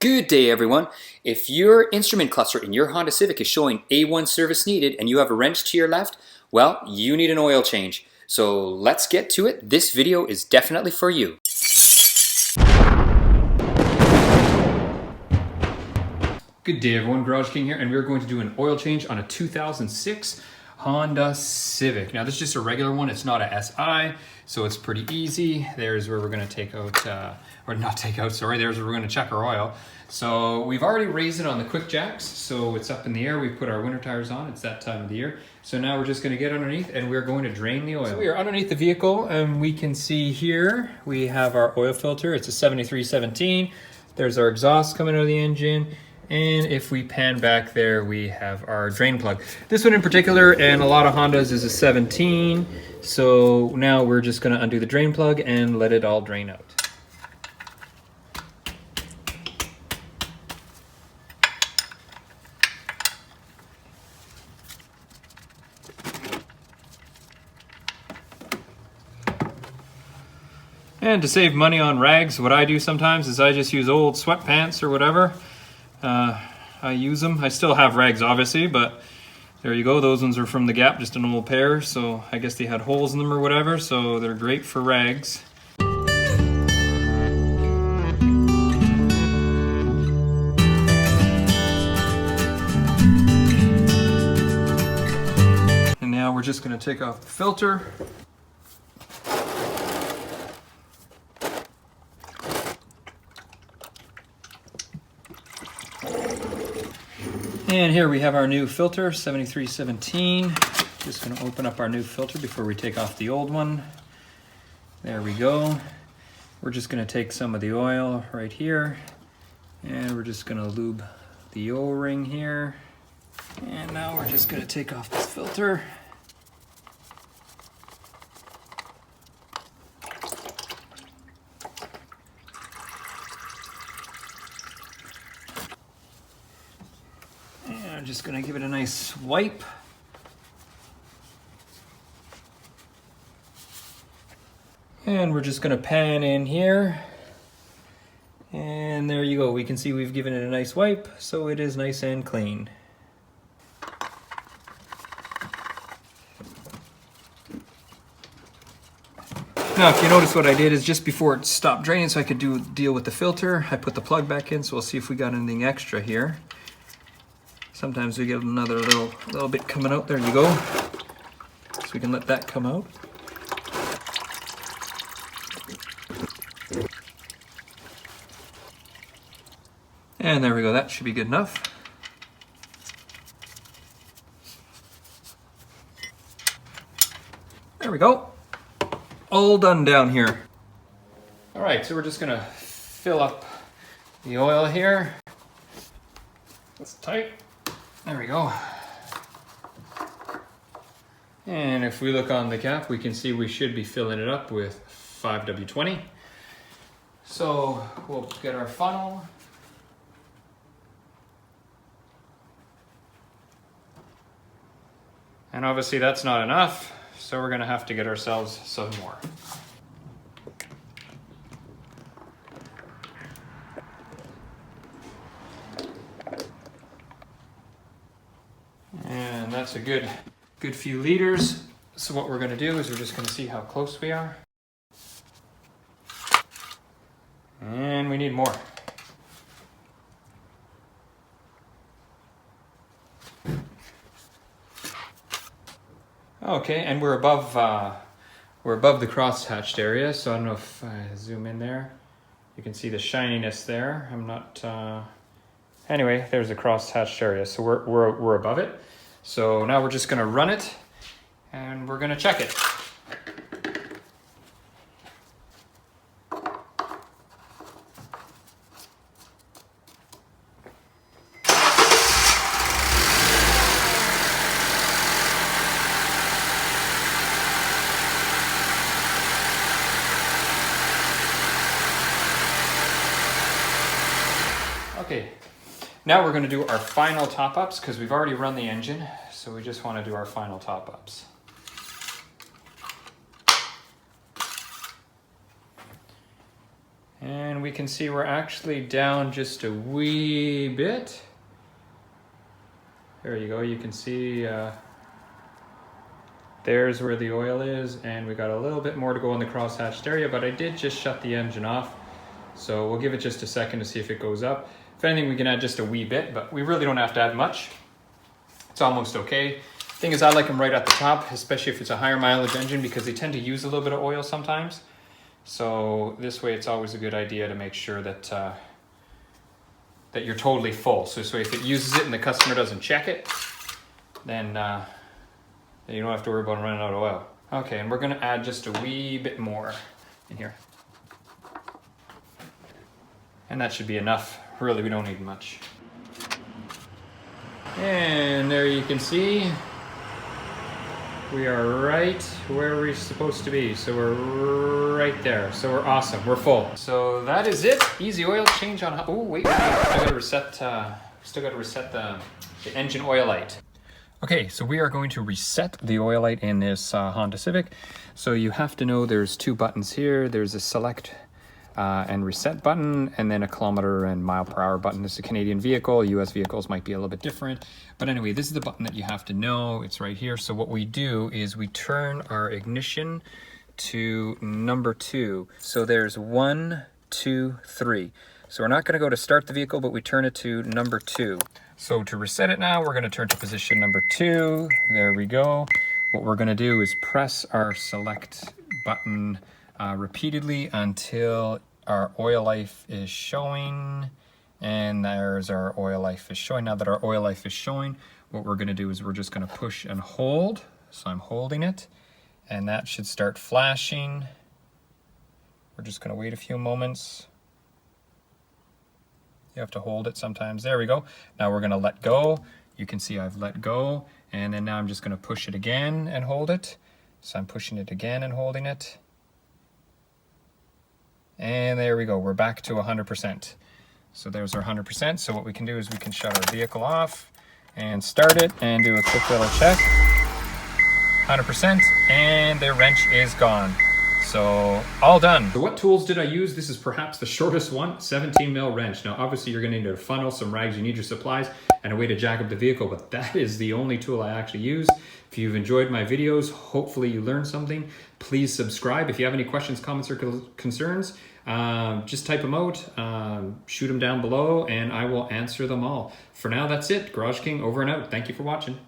Good day, everyone. If your instrument cluster in your Honda Civic is showing A1 service needed and you have a wrench to your left, well, you need an oil change. So let's get to it. This video is definitely for you. Good day, everyone. GarageKing here, and we're going to do an oil change on a 2006 Honda Civic. Now, this is just a regular one. It's not a SI, so it's pretty easy. There's where we're going to take out, there's where we're going to check our oil. So we've already raised it on the quick jacks, so it's up in the air. We put our winter tires on. It's that time of the year. So now we're just going to get underneath, and we're going to drain the oil. So we are underneath the vehicle, and we can see here we have our oil filter. It's a 7317. There's our exhaust coming out of the engine. And if we pan back there, we have our drain plug. This one in particular, and a lot of Hondas, is a 17. So now we're just going to undo the drain plug and let it all drain out. And to save money on rags, what I do sometimes is I just use old sweatpants or whatever. I use them. I still have rags, obviously, but there you go. Those ones are from the Gap, just an old pair. So I guess they had holes in them or whatever, so they're great for rags. And now we're just going to take off the filter. And here we have our new filter, 7317. Just going to open up our new filter before we take off the old one. There we go. We're just going to take some of the oil right here, and we're just going to lube the O-ring here. And now we're just going to take off this filter. I'm just going to give it a nice wipe. And we're just going to pan in here. And there you go. We can see we've given it a nice wipe, so it is nice and clean. Now, if you notice, what I did is just before it stopped draining so I could deal with the filter, I put the plug back in, so we'll see if we got anything extra here. Sometimes we get another little bit coming out. There you go. So we can let that come out. And there we go. That should be good enough. There we go. All done down here. All right, so we're just gonna fill up the oil here. It's tight. There we go. And if we look on the cap, we can see we should be filling it up with 5W20. So we'll get our funnel. And obviously that's not enough, so we're gonna have to get ourselves some more. And that's a good few liters. So what we're going to do is we're just going to see how close we are. And we need more. Okay, and we're above the cross-hatched area, so I don't know if I zoom in there. You can see the shininess there. I'm not anyway, there's a cross-hatched area, so we're above it. So now we're just going to run it, and we're going to check it. Okay. Now we're going to do our final top-ups because we've already run the engine, so we just want to do our final top-ups. And we can see we're actually down just a wee bit. There you go, you can see there's where the oil is, and we got a little bit more to go in the crosshatched area, but I did just shut the engine off. So we'll give it just a second to see if it goes up. If anything, we can add just a wee bit, but we really don't have to add much. It's almost okay. Thing is, I like them right at the top, especially if it's a higher mileage engine, because they tend to use a little bit of oil sometimes. So this way, it's always a good idea to make sure that that you're totally full. So this way, if it uses it and the customer doesn't check it, then you don't have to worry about running out of oil. Okay, and we're gonna add just a wee bit more in here. And that should be enough. Really, we don't need much. And there you can see, we are right where we're supposed to be. So we're right there. So we're awesome, we're full. So that is it. Easy oil change on, oh wait, I gotta reset, still gotta reset the engine oil light. Okay, so we are going to reset the oil light in this Honda Civic. So you have to know there's two buttons here. There's a select and reset button, and then a kilometer and mile per hour button. This is a Canadian vehicle. US vehicles might be a little bit different. But anyway, this is the button that you have to know. It's right here. So what we do is we turn our ignition to number 2. So there's 1, 2, 3. So we're not going to go to start the vehicle, but we turn it to number 2. So to reset it now, we're going to turn to position number 2. There we go. What we're going to do is press our select button repeatedly until our oil life is showing. And there's our oil life is showing. Now that our oil life is showing, what we're going to do is we're just going to push and hold. So I'm holding it, and that should start flashing. We're just going to wait a few moments. You have to hold it sometimes. There we go. Now we're going to let go. You can see I've let go. And then now I'm just going to push it again and hold it. So I'm pushing it again and holding it. And there we go. We're back to 100%. So there's our 100%. So what we can do is we can shut our vehicle off and start it and do a quick little check. 100%. And the wrench is gone. So all done. So what tools did I use? This is perhaps the shortest one, 17 mil wrench. Now obviously you're gonna need a funnel, some rags, you need your supplies, and a way to jack up the vehicle, but that is the only tool I actually use. If you've enjoyed my videos, hopefully you learned something. Please subscribe. If you have any questions, comments, or concerns, just type them out, shoot them down below, and I will answer them all. For now, that's it. GarageKing over and out. Thank you for watching.